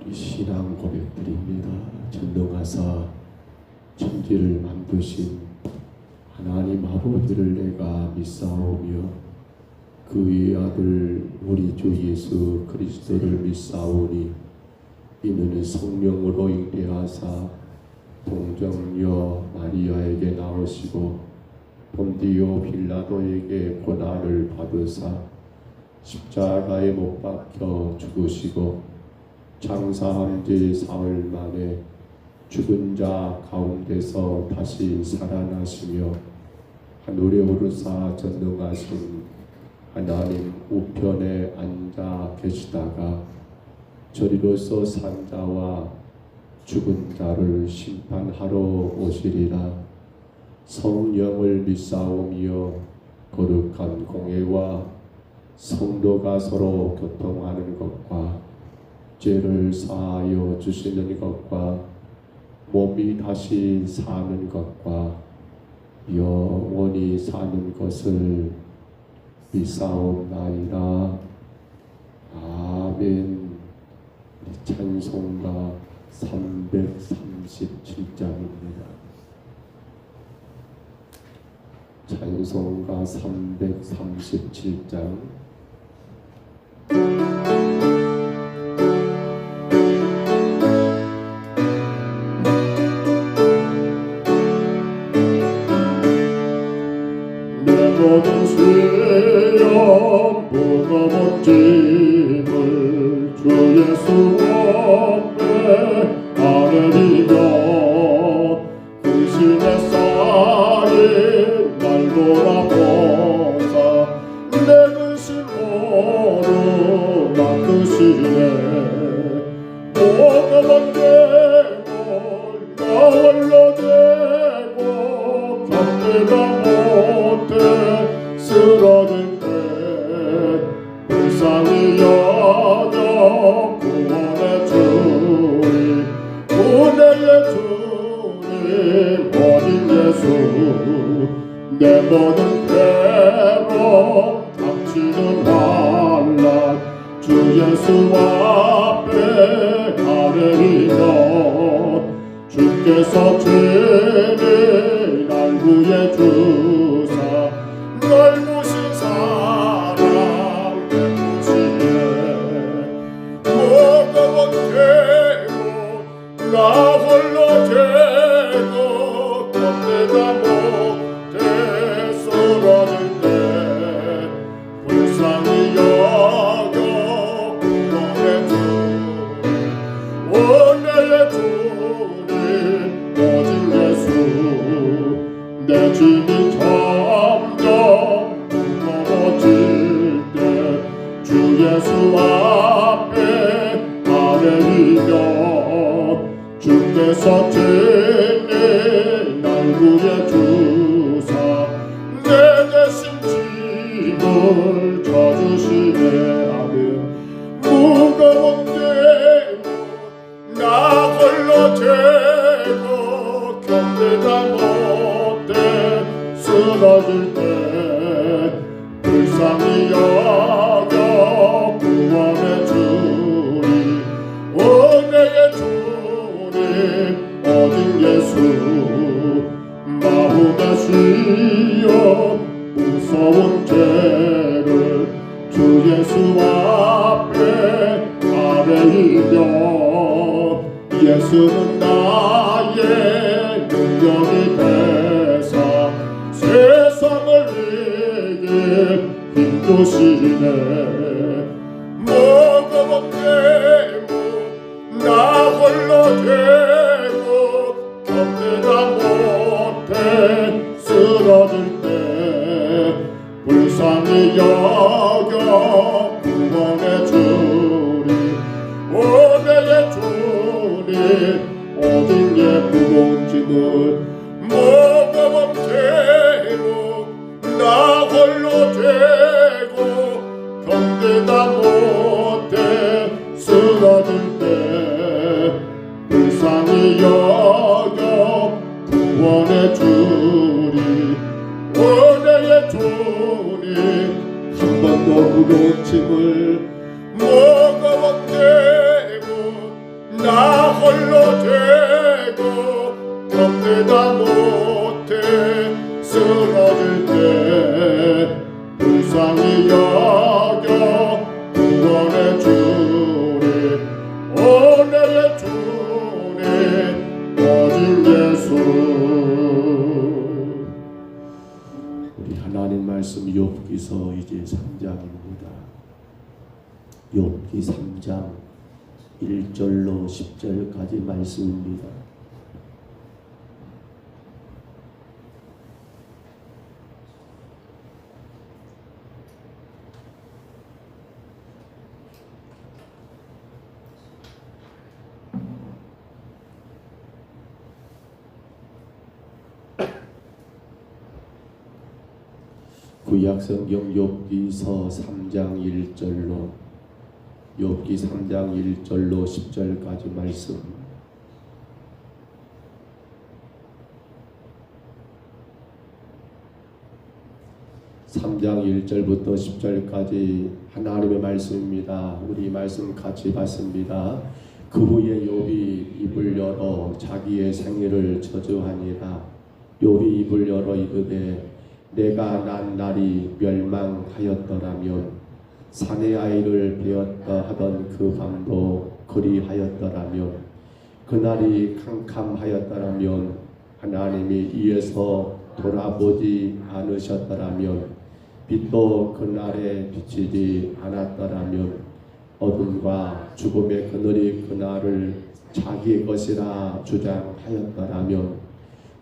우리 신앙 고백드립니다. 전능하사 천지를 만드신 하나님 아버지를 내가 믿사오며 그의 아들 우리 주 예수 그리스도를 믿사오니 이는 성령으로 잉태하사 동정녀 마리아에게 나오시고 본디오 빌라도에게 고난을 받으사 십자가에 못 박혀 죽으시고 장사한 지 사흘 만에 죽은 자 가운데서 다시 살아나시며 하늘에 오르사 전능하신 하나님 우편에 앉아 계시다가 저리로서 산 자와 죽은 자를 심판하러 오시리라. 성령을 믿사오며 거룩한 공회와 성도가 서로 교통하는 것과 죄를 사하여 주시는 것과 몸이 다시 사는 것과 영원히 사는 것을 믿사옵나이다. 아멘. 찬송가 337장입니다. 찬송가 337장. 모든 시험 무거운 짐을 주 예수 앞에 아뢰리며 그 신의 쌓인 날 돌아보사 내 근심으로 맡으시네. 무거운 짐을 나 홀로 되고 견디다 못해 쓰러질 때 불쌍히 여겨 구원해 주리. 은혜의 주님 어린 예수 내 모든 괴로움 닥치는 환난 주 예수 앞에 아뢰리며 주께서 친히 날 구해 주사 넓으신 사랑 베푸시네. 무거운 죄고 나 홀로 죄고 견디다 못해 쓰러질 때 불쌍히 여겨 구원해 주리. 은혜의 주님 오직 예수 내 짐이 점점 무거워질 때 주 예수 앞에 아뢰리며 주께서 친히 날 구해 주사 내 대신 짐을 져주시네. 아멘. 무거운 짐을 나 홀로 죄고 견디다 못해 쓰러질 때 불쌍히 여겨 구원해 주리. 은혜의 주님 어린 예수 마음에 쉬어 무서운 죄를 주 예수 앞에 아뢰리며 예수는 나의 능력이 되사 세상을 이길 힘 주시네. 무거운 죄무 나 홀로 되고 견디다 못해 쓰러질 때 불쌍히 여겨 구원해 주리. 은혜의 주님 오직 예 무거운 짐을 무거운 죄무 나 홀로 되고 견디다 못해 쓰러질 때 불쌍히 여겨 구원해 주리. 은혜의 주님 한 번 더 무거운 짐을 무거운 죄무 욥기서 이제 3장입니다. 욥기 3장 1절로 10절까지 말씀입니다. 구약성경 욥기서 3장 1절로 욥기 3장 1절로 10절까지 말씀. (3장 1절부터 10절까지) 하나님의 말씀입니다. 우리 말씀 같이 받습니다. 그 후에 욥이 입을 열어 자기의 생일을 저주하니라. 욥이 입을 열어 이르되 내가 난 날이 멸망하였더라면 사내 아이를 베었다 하던 그 밤도 그리하였더라면 그날이 캄캄하였더라면 하나님이 이에서 돌아보지 않으셨더라면 빛도 그날에 비치지 않았더라면 어둠과 죽음의 그늘이 그날을 자기의 것이라 주장하였더라면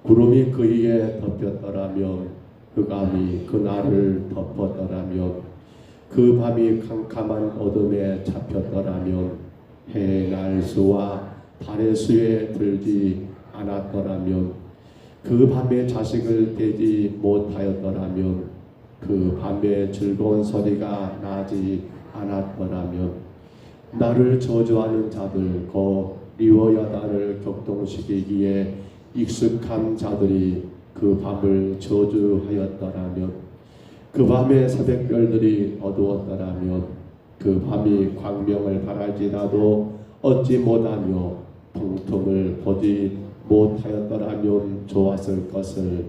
구름이 그에게 덮였더라면 흑암이 그날을 덮었더라면 그 밤이 캄캄한 어둠에 잡혔더라면 해의 날 수와 달의 수에 들지 않았더라면 그 밤에 자식을 대지 못하였더라면 그 밤에 즐거운 소리가 나지 않았더라면 나를 저주하는 자들 곧 리워야단을 격동시키기에 익숙한 자들이 그 밤을 저주하였더라면 그 밤에 새벽별들이 어두웠더라면 그 밤이 광명을 바랄지라도 얻지 못하며 동통을 보지 못하였더라면 좋았을 것을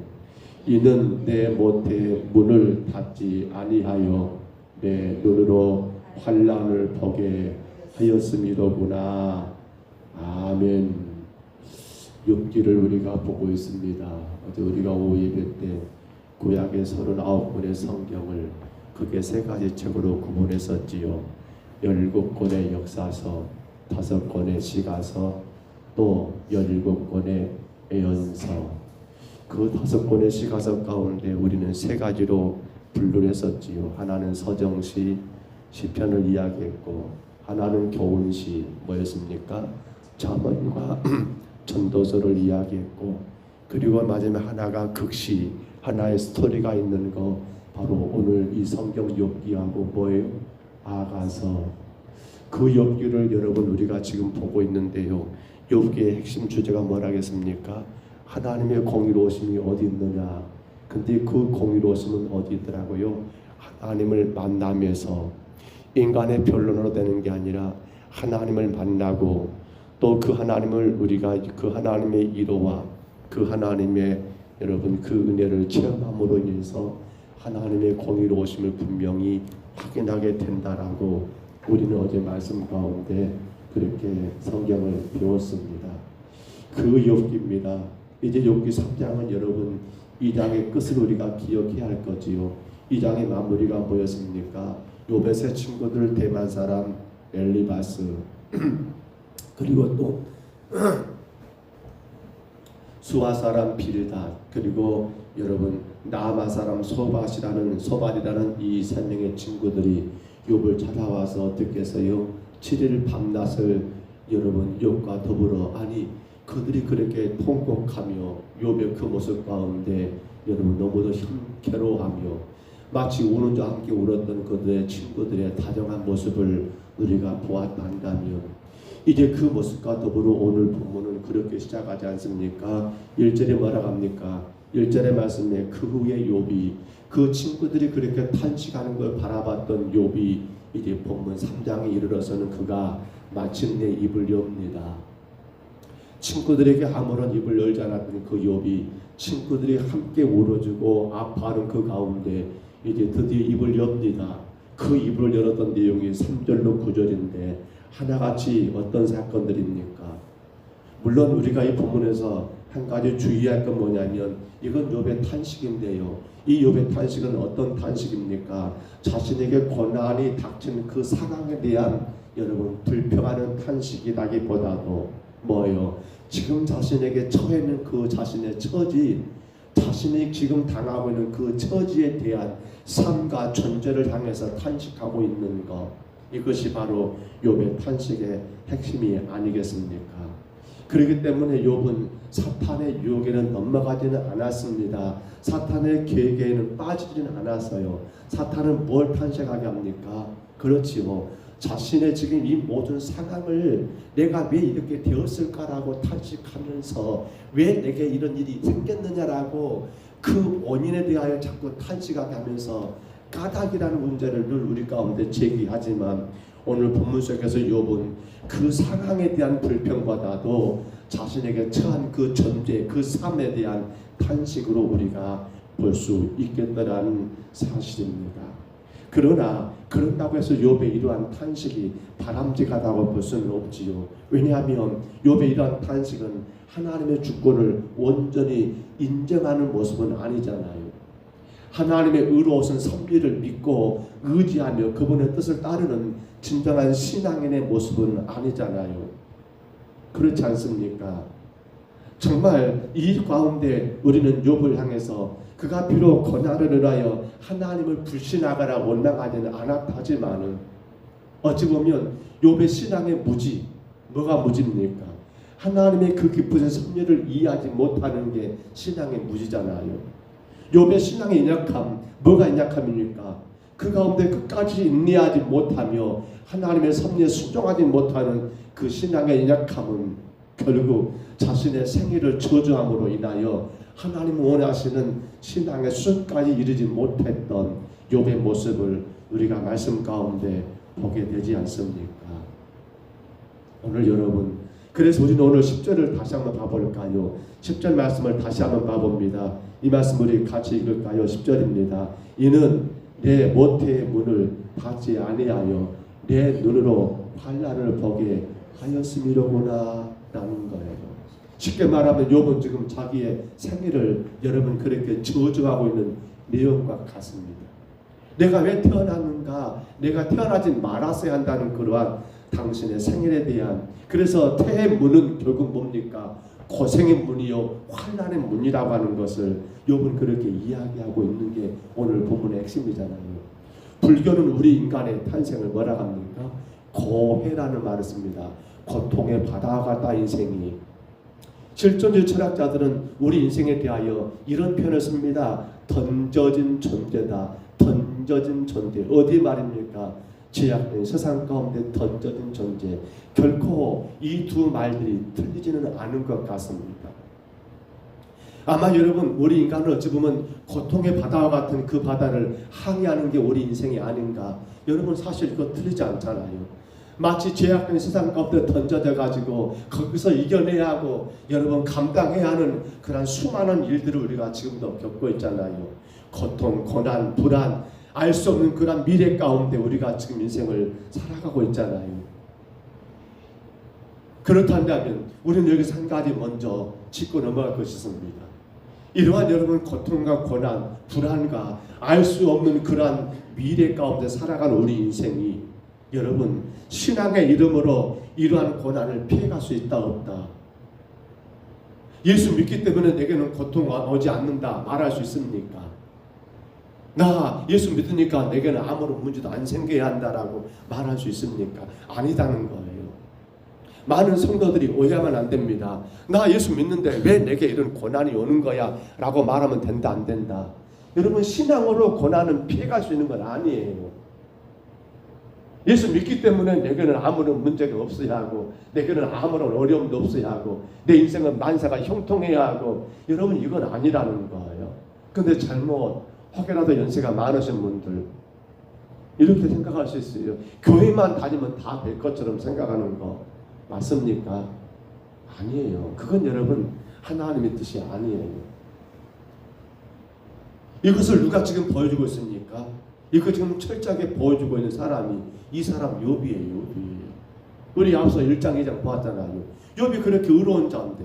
이는 내 못에 문을 닫지 아니하여 내 눈으로 환난을 보게 하였음이로구나. 아멘. 욥기를 우리가 보고 있습니다. 어제 우리가 오후 예배 때 구약의 39권의 성경을 크게 세 가지 책으로 구분했었지요. 17권의 역사서, 5권의 시가서, 또 17권의 예언서. 그 5권의 시가서 가운데 우리는 세 가지로 분류를 했었지요. 하나는 서정시, 시편을 이야기했고, 하나는 교훈시, 뭐였습니까? 잠언과 전도서를 이야기했고, 그리고 마지막 하나가 극시, 하나의 스토리가 있는 거, 바로 오늘 이 성경 욥기하고 뭐예요? 아가서. 그 욥기를 여러분 우리가 지금 보고 있는데요. 욥기의 핵심 주제가 뭐라겠습니까? 하나님의 공의로우심이 어디 있느냐. 근데 그 공의로우심은 어디 있더라고요? 하나님을 만나면서 인간의 변론으로 되는 게 아니라 하나님을 만나고 또 그 하나님을 우리가 그 하나님의 이로와 그 하나님의 여러분 그 은혜를 체험함으로 인해서 하나님의 공의로우심을 분명히 확인하게 된다라고 우리는 어제 말씀 가운데 그렇게 성경을 배웠습니다. 그 욥기입니다. 이제 욥기 3장은 여러분 2장의 끝을 우리가 기억해야 할 거지요. 2장의 마무리가 뭐였습니까? 욥의 세 친구들 대만 사람 엘리바스 그리고 또 수아 사람 빌닷 그리고 여러분 나아만 사람 소발이라는 이 세 명의 친구들이 욥을 찾아와서 어떻게 해서요 7일 밤낮을 여러분 욥과 더불어 아니 그들이 그렇게 통곡하며 욥의 그 모습 가운데 여러분 너무도 힘겨워하며 마치 우는 자와 함께 울었던 그들의 친구들의 다정한 모습을 우리가 보았다면 이제 그 모습과 더불어 오늘 본문은 그렇게 시작하지 않습니까? 1절에 뭐라고 합니까? 1절의 말씀에 그 후에 욥이 그 친구들이 그렇게 탄식하는 걸 바라봤던 욥이 이제 본문 3장에 이르러서는 그가 마침내 입을 엽니다. 친구들에게 아무런 입을 열지 않았던 그 욥이 친구들이 함께 울어주고 아파하는 그 가운데 이제 드디어 입을 엽니다. 그 입을 열었던 내용이 3절로 9절인데 하나같이 어떤 사건들입니까? 물론 우리가 이 본문에서 한 가지 주의할 건 뭐냐면 이건 욥의 탄식인데요. 이 욥의 탄식은 어떤 탄식입니까? 자신에게 고난이 닥친 그 상황에 대한 여러분 불평하는 탄식이라기보다도 뭐예요? 지금 자신에게 처해 있는 그 자신의 처지, 자신이 지금 당하고 있는 그 처지에 대한 삶과 존재를 향해서 탄식하고 있는 것, 이것이 바로 욥의 탄식의 핵심이 아니겠습니까? 그렇기 때문에 욥은 사탄의 유혹에는 넘어가지는 않았습니다. 사탄의 계획에는 빠지지는 않았어요. 사탄은 뭘 탄식하게 합니까? 그렇지요. 자신의 지금 이 모든 상황을 내가 왜 이렇게 되었을까라고 탄식하면서 왜 내게 이런 일이 생겼느냐라고 그 원인에 대하여 자꾸 탄식하게 하면서 까닭이라는 문제를 늘 우리 가운데 제기하지만 오늘 본문 속에서 욥은 그 상황에 대한 불평보다도 자신에게 처한 그 존재, 그 삶에 대한 탄식으로 우리가 볼 수 있겠다라는 사실입니다. 그러나 그런다고 해서 욥의 이러한 탄식이 바람직하다고 볼 수는 없지요. 왜냐하면 욥의 이러한 탄식은 하나님의 주권을 온전히 인정하는 모습은 아니잖아요. 하나님의 의로우신 섭리를 믿고 의지하며 그분의 뜻을 따르는 진정한 신앙인의 모습은 아니잖아요. 그렇지 않습니까? 정말 이 가운데 우리는 욥을 향해서 그가 비록 고난을 인하여 하나님을 불신하거나 원망하지는 않았다 하지만은 어찌 보면 욥의 신앙의 무지, 뭐가 무지입니까? 하나님의 그 깊으신 섭리를 이해하지 못하는 게 신앙의 무지잖아요. 욥의 신앙의 연약함, 뭐가 연약함입니까? 그 가운데 끝까지 인내하지 못하며 하나님의 섭리에 순종하지 못하는 그 신앙의 연약함은 결국 자신의 생애를 저주함으로 인하여 하나님 원하시는 신앙의 수준까지 이르지 못했던 욥의 모습을 우리가 말씀 가운데 보게 되지 않습니까? 오늘 여러분, 그래서 우리는 오늘 10절을 다시 한번 봐볼까요? 10절 말씀을 다시 한번 봐봅니다. 이 말씀 우리 같이 읽을까요? 10절입니다. 이는 내 모태의 문을 닫지 아니하여 내 눈으로 환난을 보게 하였음이로구나 라는 거예요. 쉽게 말하면 욥은 지금 자기의 생애를 여러분 그렇게 저주하고 있는 내용과 같습니다. 내가 왜 태어났는가? 내가 태어나지 말았어야 한다는 그러한 당신의 생일에 대한, 그래서 태의 문은 결국 뭡니까? 고생의 문이요 환난의 문이라고 하는 것을 욥은 그렇게 이야기하고 있는 게 오늘 본문의 핵심이잖아요. 불교는 우리 인간의 탄생을 뭐라 합니까? 고해라는 말을 씁니다. 고통의 바다와 같다 인생이. 실존주의 철학자들은 우리 인생에 대하여 이런 표현을 씁니다. 던져진 존재다. 던져진 존재. 어디 말입니까? 제약된 세상 가운데 던져진 존재. 결코 이 두 말들이 틀리지는 않은 것 같습니다. 아마 여러분 우리 인간은 어찌 보면 고통의 바다와 같은 그 바다를 항해하는 게 우리 인생이 아닌가. 여러분 사실 이거 틀리지 않잖아요. 마치 제약된 세상 가운데 던져져 가지고 거기서 이겨내야 하고 여러분 감당해야 하는 그런 수많은 일들을 우리가 지금도 겪고 있잖아요. 고통, 고난, 불안, 알 수 없는 그런 미래 가운데 우리가 지금 인생을 살아가고 있잖아요. 그렇다면 우리는 여기서 한 가지 먼저 짚고 넘어갈 것이 있습니다. 이러한 여러분 고통과 고난, 불안과 알 수 없는 그러한 미래 가운데 살아가는 우리 인생이 여러분 신앙의 이름으로 이러한 고난을 피해갈 수 있다 없다? 예수 믿기 때문에 내게는 고통 오지 않는다 말할 수 있습니까? 나 예수 믿으니까 내게는 아무런 문제도 안 생겨야 한다라고 말할 수 있습니까? 아니다는 거예요. 많은 성도들이 오해하면 안 됩니다. 나 예수 믿는데 왜 내게 이런 고난이 오는 거야? 라고 말하면 된다 안 된다? 여러분 신앙으로 고난은 피해갈 수 있는 건 아니에요. 예수 믿기 때문에 내게는 아무런 문제가 없어야 하고 내게는 아무런 어려움도 없어야 하고 내 인생은 만사가 형통해야 하고 여러분 이건 아니라는 거예요. 근데 잘못 혹여라도 연세가 많으신 분들 이렇게 생각할 수 있어요. 교회만 다니면 다 될 것처럼 생각하는 거 맞습니까? 아니에요. 그건 여러분 하나님의 뜻이 아니에요. 이것을 누가 지금 보여주고 있습니까? 이거 지금 철저하게 보여주고 있는 사람이 이 사람 욥이에요. 우리 앞서 1장 2장 보았잖아요. 욥이 그렇게 의로운 자인데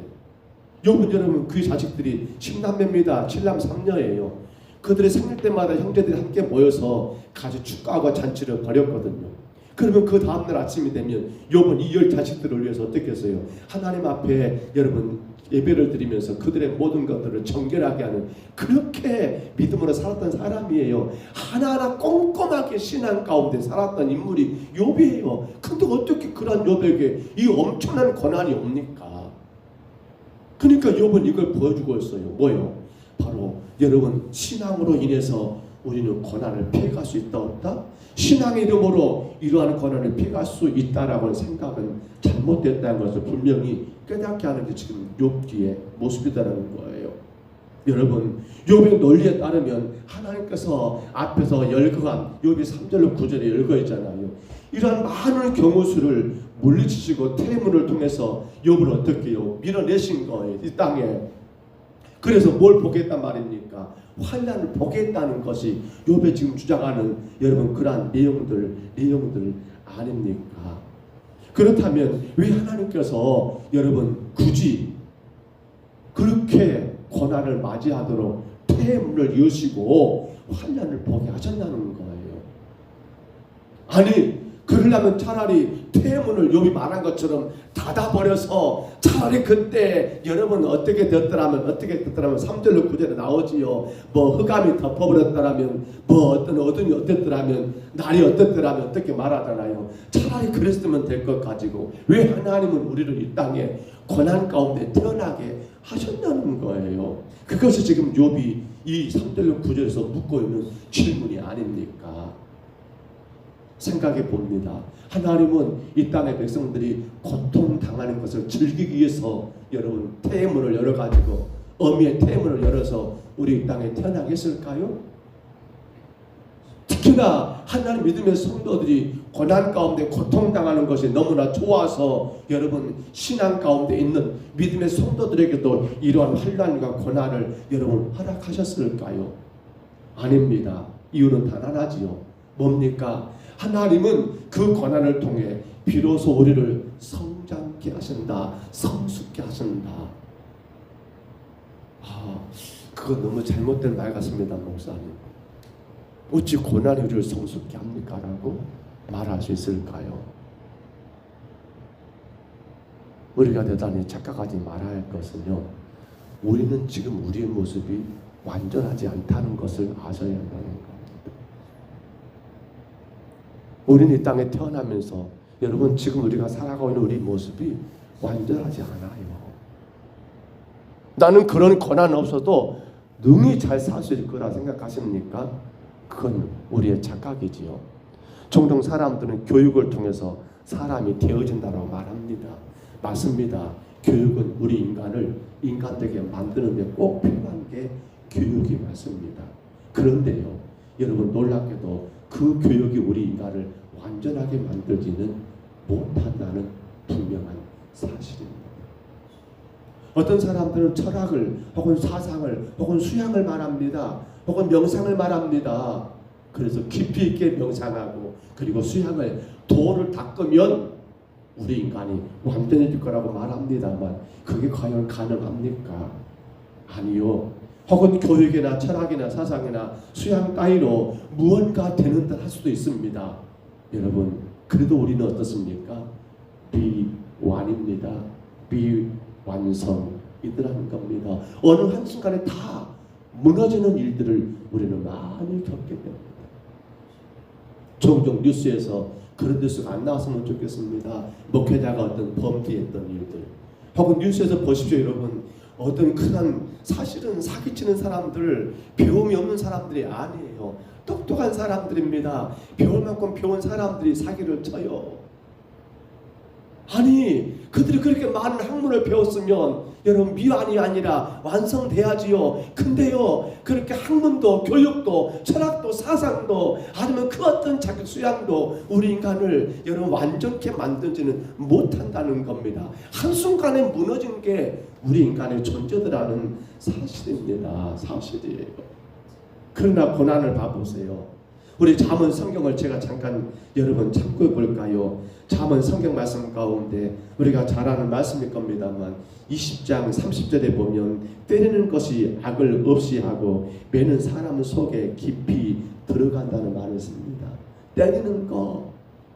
여러분 그 자식들이 10남매입니다. 7남 3녀예요. 그들의 생일 때마다 형제들이 함께 모여서 같이 축가하고 잔치를 벌였거든요. 그러면 그 다음날 아침이 되면 욥은 이 10 자식들을 위해서 어떻게 했어요? 하나님 앞에 여러분 예배를 드리면서 그들의 모든 것들을 정결하게 하는 그렇게 믿음으로 살았던 사람이에요. 하나하나 꼼꼼하게 신앙 가운데 살았던 인물이 욥이에요. 근데 어떻게 그런 욥에게 이 엄청난 고난이 옵니까? 그러니까 욥은 이걸 보여주고 있어요. 뭐요? 바로 여러분 신앙으로 인해서 우리는 고난을 피해갈 수 있다 없다? 신앙의 이름으로 이러한 고난을 피해갈 수 있다라고 생각은 잘못됐다는 것을 분명히 깨닫게 하는 게 지금 욥기의 모습이다라는 거예요. 여러분 욥의 논리에 따르면 하나님께서 앞에서 열거한 욥이 3절로 9절에 열거했잖아요. 이러한 많은 경우수를 물리치시고 태문을 통해서 욥을 어떻게 해요? 밀어내신 거예요. 이 땅에. 그래서 뭘 보겠단 말입니까? 환난을 보겠다는 것이 욥이 지금 주장하는 여러분 그러한 내용들 아닙니까? 그렇다면 왜 하나님께서 여러분 굳이 그렇게 고난을 맞이하도록 태문을 여시고 환난을 보게 하셨다는 거예요? 아니 그러려면 차라리 태문을 욥이 말한 것처럼 닫아버려서 차라리 그때 여러분 어떻게 됐더라면 3절로 9절에 나오지요. 뭐 흑암이 덮어버렸더라면 뭐 어떤 어둠이 어땠더라면 날이 어땠더라면 어떻게 말하잖아요. 차라리 그랬으면 될 것 가지고 왜 하나님은 우리를 이 땅에 고난 가운데 태어나게 하셨다는 거예요. 그것이 지금 욥이 이 3절로 9절에서 묻고 있는 질문이 아닙니까? 생각해 봅니다. 하나님은 이 땅의 백성들이 고통당하는 것을 즐기기 위해서 여러분 태문을 열어가지고 어미의 태문을 열어서 우리 이 땅에 태어나게 했을까요? 특히나 하나님 믿음의 성도들이 고난 가운데 고통당하는 것이 너무나 좋아서 여러분 신앙 가운데 있는 믿음의 성도들에게도 이러한 환난과 고난을 여러분 허락하셨을까요? 아닙니다. 이유는 단 하나지요. 뭡니까? 하나님은 그 고난을 통해 비로소 우리를 성장케 하신다. 성숙케 하신다. 그건 너무 잘못된 말 같습니다. 목사님. 어찌 고난이 우리를 성숙케 합니까? 라고 말할 수 있을까요? 우리가 대단히 착각하지 말아야 할 것은요, 우리는 지금 우리의 모습이 완전하지 않다는 것을 아셔야 한다는 겁니다. 우리는 이 땅에 태어나면서 여러분 지금 우리가 살아가고 있는 우리 모습이 완전하지 않아요. 나는 그런 고난 없어도 능히 잘 살 수 있을 거라 생각하십니까? 그건 우리의 착각이지요. 종종 사람들은 교육을 통해서 사람이 되어진다고 말합니다. 맞습니다. 교육은 우리 인간을 인간되게 만드는 데 꼭 필요한 게 교육이 맞습니다. 그런데요, 여러분 놀랍게도 그 교육이 우리 인간을 완전하게 만들지는 못한다는 분명한 사실입니다. 어떤 사람들은 철학을 혹은 사상을 혹은 수양을 말합니다. 혹은 명상을 말합니다. 그래서 깊이 있게 명상하고 그리고 수양을 도를 닦으면 우리 인간이 완전해질 거라고 말합니다만 그게 과연 가능합니까? 아니요. 혹은 교육이나 철학이나 사상이나 수양 따위로 무언가 되는 듯 할 수도 있습니다. 여러분 그래도 우리는 어떻습니까? 비완입니다. 비완성이더라는 겁니다. 어느 한순간에 다 무너지는 일들을 우리는 많이 겪게 됩니다. 종종 뉴스에서 그런 뉴스가 안 나왔으면 좋겠습니다. 목회자가 어떤 범죄했던 일들 혹은 뉴스에서 보십시오. 여러분 어떤 큰 사실은 사기치는 사람들 배움이 없는 사람들이 아니에요. 똑똑한 사람들입니다. 배울 만큼 배운 사람들이 사기를 쳐요. 아니 그들이 그렇게 많은 학문을 배웠으면 여러분 미완이 아니라 완성돼야지요. 근데요 그렇게 학문도 교육도 철학도 사상도 아니면 그 어떤 자격 수양도 우리 인간을 여러분 완전케 만들지는 못한다는 겁니다. 한순간에 무너진 게 우리 인간의 존재더라는 사실입니다. 사실이에요. 그러나 고난을 봐보세요. 우리 잠언 성경을 제가 잠깐 여러분 참고해 볼까요? 잠언 성경 말씀 가운데 우리가 잘 아는 말씀일 겁니다만 20장 30절에 보면 때리는 것이 악을 없이 하고 매는 사람 속에 깊이 들어간다는 말을 씁니다. 때리는 거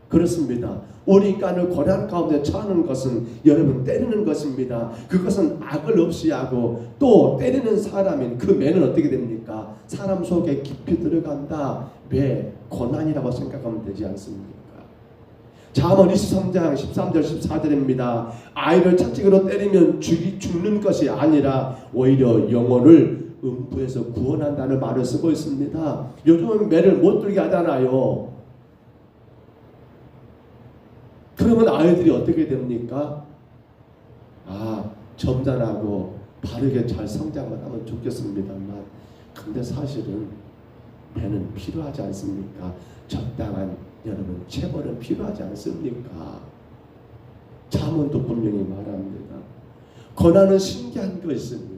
그렇습니다. 우리 인간을 고난 가운데 처하는 것은 여러분 때리는 것입니다. 그것은 악을 없이 하고 또 때리는 사람인 그 매는 어떻게 됩니까? 사람 속에 깊이 들어간다. 왜? 고난이라고 생각하면 되지 않습니까? 잠언 23장 13절 14절입니다. 아이를 채찍으로 때리면 죽는 것이 아니라 오히려 영혼을 음부에서 구원한다는 말을 쓰고 있습니다. 요즘은 매를 못 들게 하잖아요. 그러면 아이들이 어떻게 됩니까? 점잖하고 바르게 잘 성장을 하면 좋겠습니다만 근데 사실은 매는 필요하지 않습니까? 적당한 여러분 체벌은 필요하지 않습니까? 잠언도 분명히 말합니다. 고난은 신기한 거 있습니다.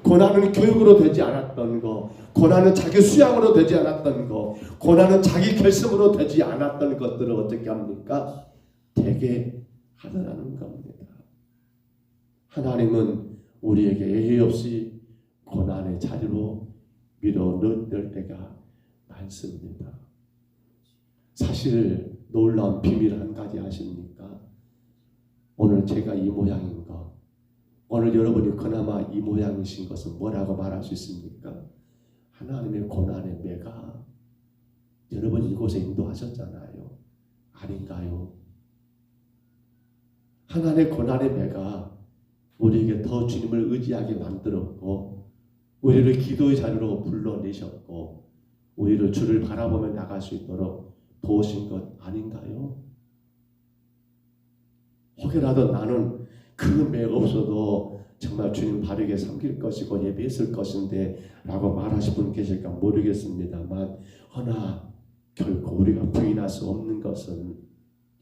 고난은 교육으로 되지 않았던 거, 고난은 자기 수양으로 되지 않았던 거, 고난은 자기 결심으로 되지 않았던 것들을 어떻게 합니까? 되게 하더라는 겁니다. 하나님은 우리에게 예의 없이 고난의 자리로 밀어넣을 때가 많습니다. 사실 놀라운 비밀 한 가지 아십니까? 오늘 제가 이 모양인 거, 오늘 여러분이 그나마 이 모양이신 것은 뭐라고 말할 수 있습니까? 하나님의 고난의 매가 여러분 이곳에 인도하셨잖아요. 아닌가요? 하나님의 고난의 매가 우리에게 더 주님을 의지하게 만들었고 우리를 기도의 자리로 불러내셨고 우리를 주를 바라보며 나갈 수 있도록 도우신 것 아닌가요? 혹여라도 나는 그 매 없어도 정말 주님 바르게 섬길 것이고 예배했을 것인데 라고 말하실 분 계실까 모르겠습니다만 허나 결코 우리가 부인할 수 없는 것은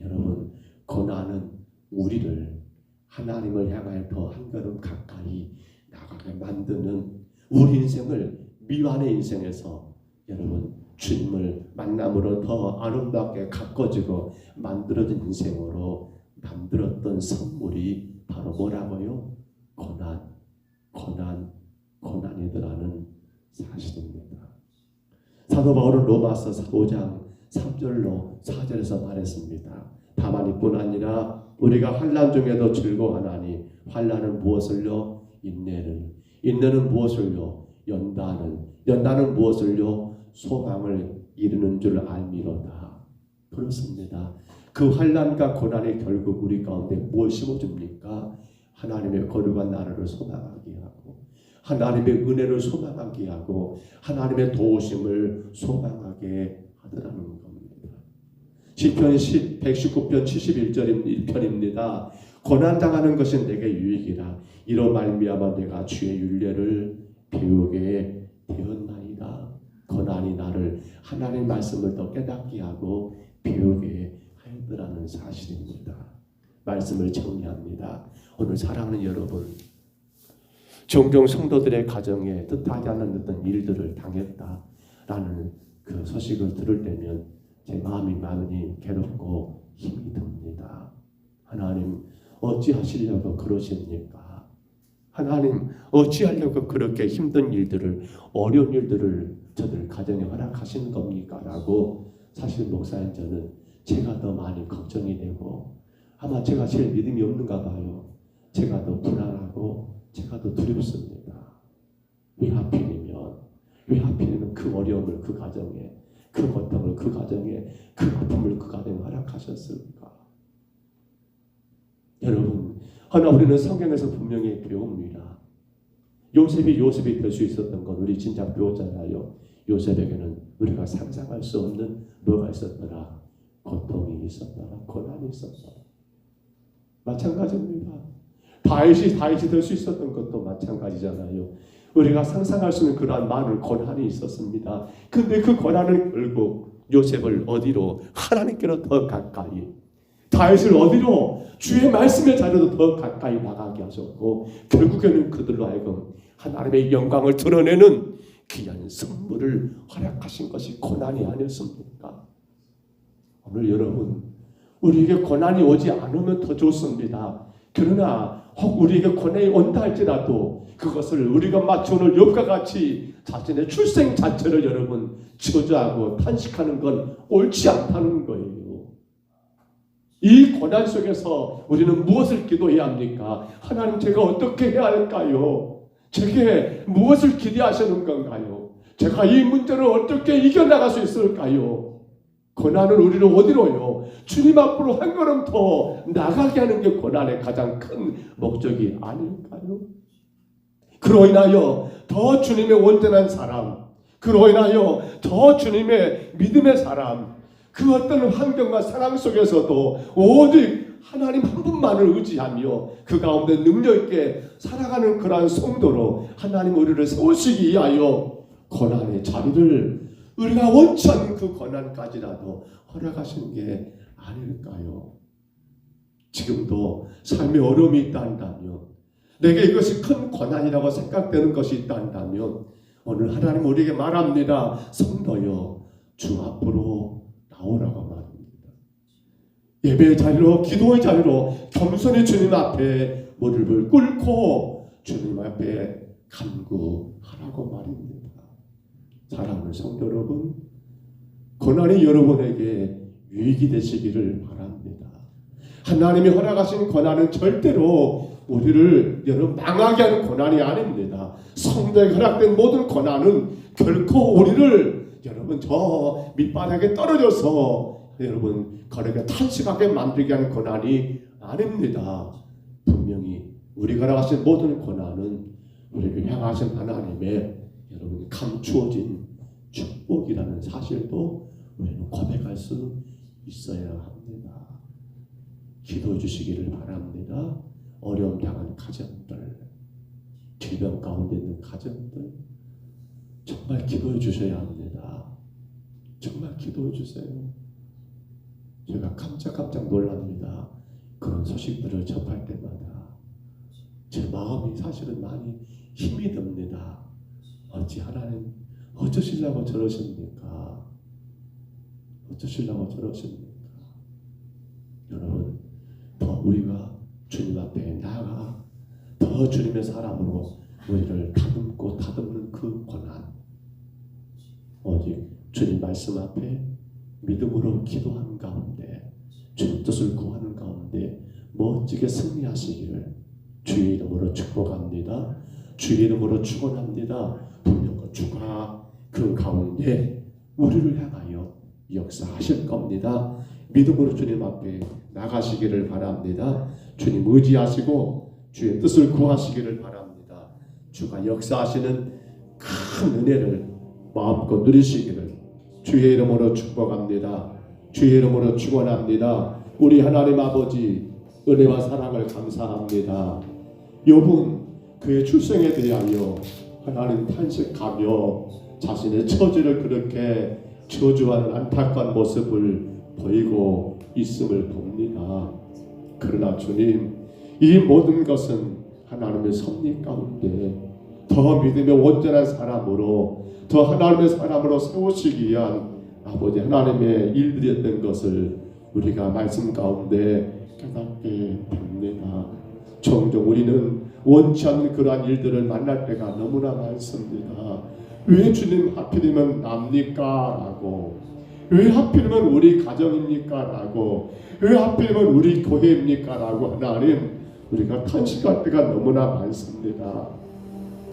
여러분 고난은 우리를 하나님을 향하여 더 한 걸음 가까이 나가게 만드는 우리 인생을 미완의 인생에서 여러분 주님을 만남으로 더 아름답게 가꿔지고 만들어진 인생으로 만들었던 선물이 바로 뭐라고요? 고난이더라는 사실입니다. 사도 바울은 로마서 5장 3절로 4절에서 말했습니다. 다만 이뿐 아니라 우리가 환난 중에도 즐거워하나니 환난은 무엇을요? 인내는 무엇을요? 연단은 무엇을요? 소망을 이루는 줄 알미로다. 그렇습니다. 그 환난과 고난이 결국 우리 가운데 무엇을 심어줍니까? 하나님의 거룩한 나라를 소망하게 하고 하나님의 은혜를 소망하게 하고 하나님의 도우심을 소망하게 하더라는 겁니다. 시편 119편 71절 1편입니다. 고난당하는 것이 내게 유익이라 이로 말미암아 내가 주의 율례를 배우게 되었나이다. 고난이 나를 하나님의 말씀을 더 깨닫게 하고 배우게 하였더라는 사실입니다. 말씀을 정리합니다. 오늘 사랑하는 여러분, 종종 성도들의 가정에 뜻하지 않는 어떤 일들을 당했다라는 그 소식을 들을 때면 제 마음이 많이 괴롭고 힘이 듭니다. 하나님 어찌하시려고 그러십니까? 하나님 어찌하려고 그렇게 힘든 일들을 어려운 일들을 저들 가정에 허락하시는 겁니까? 라고 사실 목사님 저는 제가 더 많이 걱정이 되고 아마 제가 제일 믿음이 없는가 봐요. 제가 더 불안하고 제가 더 두렵습니다. 왜 하필이면 그 어려움을 그 가정에 그 고통을 그 가정에 그 아픔을 그 가정에 허락하셨을까? 여러분 하나 우리는 성경에서 분명히 배웁니다. 요셉이 될 수 있었던 건 우리 진짜 배웠잖아요. 요셉에게는 우리가 상상할 수 없는 뭐가 있었더라? 고통이 있었더라. 고난이 있었더라. 마찬가지입니다. 다윗이 될 수 있었던 것도 마찬가지잖아요. 우리가 상상할 수 있는 그러한 많은 고난이 있었습니다. 근데 그 고난은 결국 요셉을 어디로? 하나님께로 더 가까이, 다윗을 어디로? 주의 말씀의 자리로 더 가까이 나가게 하셨고 결국에는 그들로 하여금 하나님의 영광을 드러내는 귀한 선물을 허락하신 것이 고난이 아니었습니까? 오늘 여러분, 우리에게 고난이 오지 않으면 더 좋습니다. 그러나 혹 우리에게 고난이 온다 할지라도 그것을 우리가 마치 오늘 욥과 같이 자신의 출생 자체를 여러분 저주하고 탄식하는 건 옳지 않다는 거예요. 이 고난 속에서 우리는 무엇을 기도해야 합니까? 하나님, 제가 어떻게 해야 할까요? 제게 무엇을 기대하시는 건가요? 제가 이 문제를 어떻게 이겨나갈 수 있을까요? 고난은 우리를 어디로요? 주님 앞으로 한 걸음 더 나가게 하는 게 고난의 가장 큰 목적이 아닐까요? 그로 인하여 더 주님의 온전한 사람, 그로 인하여 더 주님의 믿음의 사람, 그 어떤 환경과 상황 속에서도 오직 하나님 한 분만을 의지하며 그 가운데 능력 있게 살아가는 그러한 성도로 하나님 우리를 세우시기 위하여 고난의 자리를 우리가 원치 않는 그 고난까지라도 허락하신 게 아닐까요? 지금도 삶의 어려움이 있다 한다면, 내게 이것이 큰 고난이라고 생각되는 것이 있다 한다면, 오늘 하나님 우리에게 말합니다. 성도여, 주 앞으로 나오라고 말합니다. 예배의 자리로, 기도의 자리로 겸손히 주님 앞에 무릎을 꿇고 주님 앞에 간구하라고 말입니다. 사랑하는 성도 여러분, 고난이 여러분에게 유익이 되시기를 바랍니다. 하나님이 허락하신 고난은 절대로 우리를 여러분 망하게 하는 고난이 아닙니다. 성도에게 허락된 모든 고난은 결코 우리를 여러분 저 밑바닥에 떨어져서 여러분 거리가 탄식하게 만들게 하는 고난이 아닙니다. 분명히 우리가 허락하신 모든 고난은 우리를 향하신 하나님의 여러분 감추어진 축복이라는 사실도 우리는 고백할 수 있어야 합니다. 기도해 주시기를 바랍니다. 어려움 당한 가정들, 질병 가운데 있는 가정들, 정말 기도해 주셔야 합니다. 정말 기도해 주세요. 제가 깜짝깜짝 놀랍니다. 그런 소식들을 접할 때마다 제 마음이 사실은 많이 힘이 듭니다. 어찌 하나님 어쩌시려고 저러십니까? 어쩌시려고 저러십니까? 여러분, 더 우리가 주님 앞에 나아가 더 주님의 사람으로 우리를 다듬는 그 고난, 오직 주님 말씀 앞에 믿음으로 기도하는 가운데, 주님 뜻을 구하는 가운데 멋지게 승리하시기를 주의 이름으로 축복합니다. 주의 이름으로 축원합니다. 분명 주가 그 가운데 우리를 향하여 역사하실 겁니다. 믿음으로 주님 앞에 나가시기를 바랍니다. 주님 의지하시고 주의 뜻을 구하시기를 바랍니다. 주가 역사하시는 큰 은혜를 마음껏 누리시기를 주의 이름으로 축복합니다. 주의 이름으로 축원합니다. 우리 하나님 아버지 은혜와 사랑을 감사합니다. 욥은 그의 출생에 대하여 하나님 탄식하며 자신의 처지를 그렇게 저주하는 안타까운 모습을 보이고 있음을 봅니다. 그러나 주님, 이 모든 것은 하나님의 섭리 가운데 더 믿음의 온전한 사람으로, 더 하나님의 사람으로 세우시기 위한 아버지 하나님의 일들이었던 것을 우리가 말씀 가운데 깨닫게 됩니다. 종종 우리는 원치 않는 그러한 일들을 만날 때가 너무나 많습니다. 왜 주님 하필이면 납니까? 라고, 왜 하필이면 우리 가정입니까? 라고, 왜 하필이면 우리 교회입니까? 라고 하나님, 우리가 탄식할 때가 너무나 많습니다.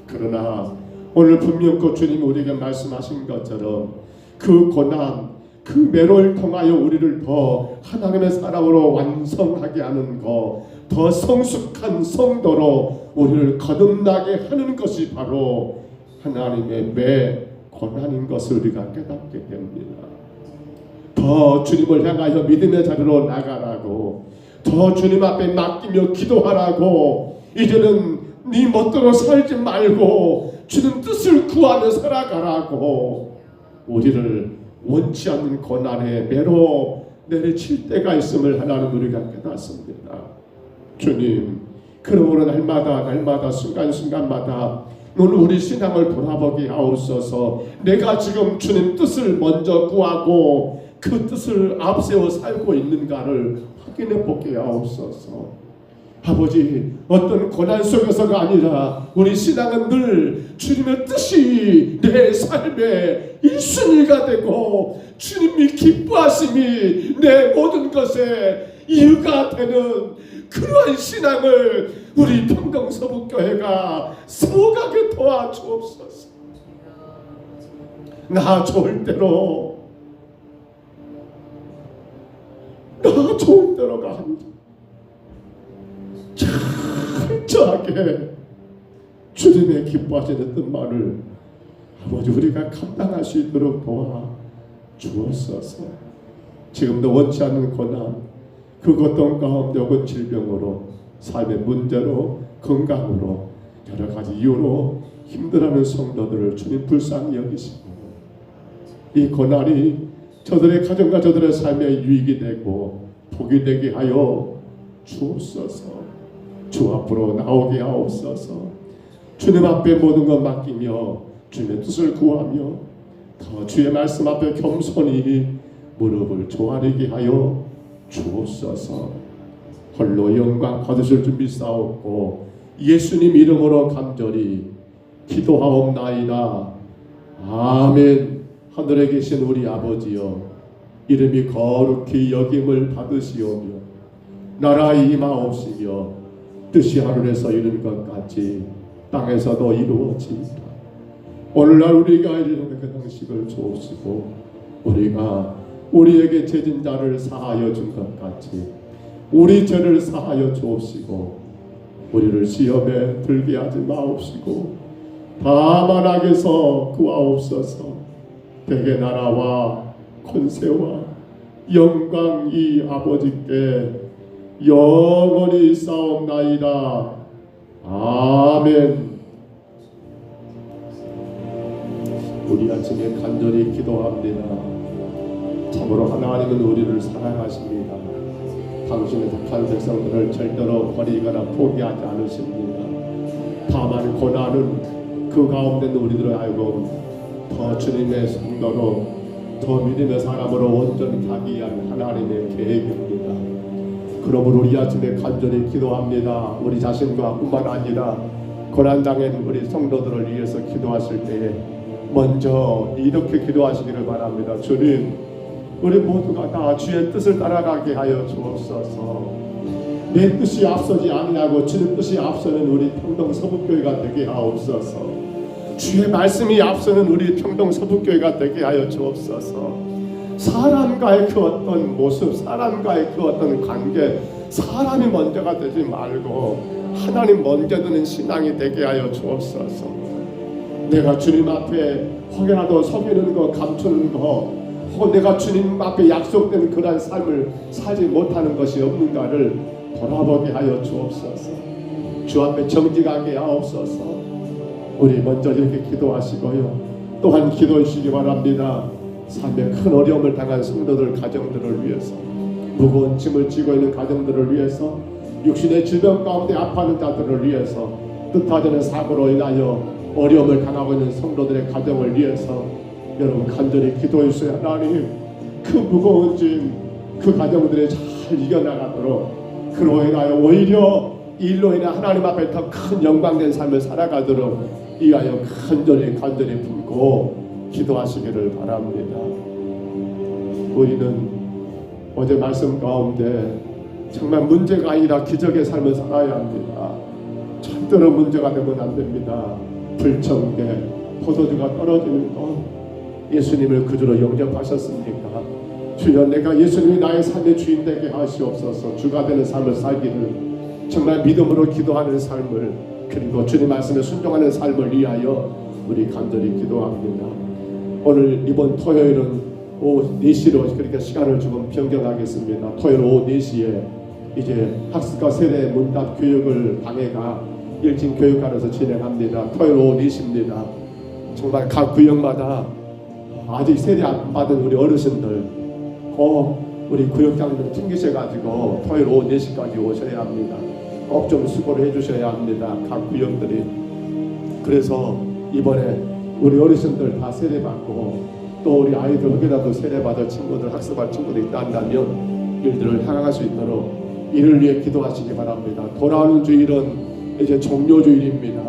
그러나 오늘 분명히 주님 우리에게 말씀하신 것처럼 그 고난, 그 매로를 통하여 우리를 더 하나님의 사람으로 완성하게 하는 것, 더 성숙한 성도로 우리를 거듭나게 하는 것이 바로 하나님의 매 고난인 것을 우리가 깨닫게 됩니다. 더 주님을 향하여 믿음의 자리로 나가라고, 더 주님 앞에 맡기며 기도하라고, 이제는 네 멋대로 살지 말고 주님 뜻을 구하며 살아가라고, 우리를 원치 않는 고난의 매로 내리칠 때가 있음을 하나님 우리가 깨닫습니다. 주님, 그러므로 날마다 순간순간마다 오늘 우리 신앙을 돌아보게 하옵소서. 내가 지금 주님 뜻을 먼저 구하고 그 뜻을 앞세워 살고 있는가를 확인해 보게 하옵소서. 아버지, 어떤 고난 속에서가 아니라 우리 신앙은 늘 주님의 뜻이 내 삶의 1순위가 되고 주님이 기뻐하심이 내 모든 것의 이유가 되는 그러한 신앙을 우리 평동서북교회가 세워가게 도와주옵소서. 나 좋을 대로 가한다. 철저하게 주님의 기뻐하시는 뜻만을 아버지 우리가 감당할 수 있도록 도와 주옵소서. 지금도 원치 않는 고난, 그 고통 가운데 혹은 질병으로, 삶의 문제로, 건강으로, 여러 가지 이유로 힘들어하는 성도들을 주님 불쌍히 여기시고 이 고난이 저들의 가정과 저들의 삶에 유익이 되고 복이 되게 하여 주옵소서. 주 앞으로 나오게 하옵소서. 주님 앞에 모든 것 맡기며 주님의 뜻을 구하며 더 주의 말씀 앞에 겸손히 무릎을 조아리게 하여 주옵소서. 홀로 영광 받으실 줄 믿사옵고 예수님 이름으로 간절히 기도하옵나이다. 아멘. 하늘에 계신 우리 아버지여, 이름이 거룩히 여김을 받으시오며 나라 임하옵시며 뜻이 하늘에서 이룬 것 같이 땅에서도 이루어지이다. 오늘날 우리가 이르는 그 양식을 주옵시고 우리가 우리에게 죄진 자를 사하여 준 것 같이 우리 죄를 사하여 주옵시고 우리를 시험에 들게 하지 마옵시고 다만 악에서 구하옵소서. 대개 나라와 권세와 영광이 아버지께 영원히 싸움나이다. 아멘. 우리 아침에 간절히 기도합니다. 참으로 하나님은 우리를 사랑하십니다. 당신의 택한 백성들을 절대로 버리거나 포기하지 않으십니다. 다만 고난은 그 가운데 있는 우리들을 알고 더 주님의 성도로, 더 믿음의 사람으로 온전히 가기 위한 하나님의 계획입니다. 그러므로 우리 아침에 간절히 기도합니다. 우리 자신과 뿐만 아니라 고난당한 우리 성도들을 위해서 기도하실 때에 먼저 이렇게 기도하시기를 바랍니다. 주님, 우리 모두가 다 주의 뜻을 따라가게 하여 주옵소서. 내 뜻이 앞서지 아니하고 주님 뜻이 앞서는 우리 평동서북교회가 되게 하옵소서. 주의 말씀이 앞서는 우리 평동서북교회가 되게 하여 주옵소서. 사람과의 그 어떤 모습, 사람과의 그 어떤 관계, 사람이 먼저가 되지 말고 하나님 먼저 드는 신앙이 되게 하여 주옵소서. 내가 주님 앞에 혹여라도 속이는 거, 감추는 거, 혹은 내가 주님 앞에 약속된 그러한 삶을 살지 못하는 것이 없는가를 돌아보게 하여 주옵소서. 주 앞에 정직하게 하옵소서. 우리 먼저 이렇게 기도하시고요. 또한 기도해 주시기 바랍니다. 삶에 큰 어려움을 당한 성도들 가정들을 위해서, 무거운 짐을 지고 있는 가정들을 위해서, 육신의 질병 가운데 아파하는 자들을 위해서, 뜻하지 않은 사고로 인하여 어려움을 당하고 있는 성도들의 가정을 위해서 여러분 간절히 기도해 주세요. 하나님, 그 무거운 짐, 그 가정들이 잘 이겨나가도록, 그로 인하여 오히려 이 일로 인해 하나님 앞에 더 큰 영광된 삶을 살아가도록 이하여 간절히 품고 기도하시기를 바랍니다. 우리는 어제 말씀 가운데 정말 문제가 아니라 기적의 삶을 살아야 합니다. 절대로 문제가 되면 안 됩니다. 불청계, 포도주가 떨어지는 것, 예수님을 그주로 영접하셨습니까? 주여, 내가 예수님이 나의 삶의 주인 되게 하시옵소서. 주가 되는 삶을 살기를, 정말 믿음으로 기도하는 삶을, 그리고 주님 말씀에 순종하는 삶을 위하여 우리 간절히 기도합니다. 오늘 이번 토요일은 오후 4시로 그렇게 시간을 조금 변경하겠습니다. 토요일 오후 4시에 이제 학습과 세대 문답 교육을 방해가 일진 교육관에서 진행합니다. 토요일 오후 4시입니다. 정말 각 구역마다 아직 세대 안 받은 우리 어르신들 꼭 우리 구역장들 챙기셔가지고 토요일 오후 4시까지 오셔야 합니다. 꼭 좀 수고를 해주셔야 합니다. 각 구역들이. 그래서 이번에 우리 어르신들 다 세례받고 또 우리 아이들 혹여라도 세례받을 친구들 학습할 친구들이 있다면 일들을 향할 수 있도록 이를 위해 기도하시기 바랍니다. 돌아오는 주일은 이제 종료주일입니다.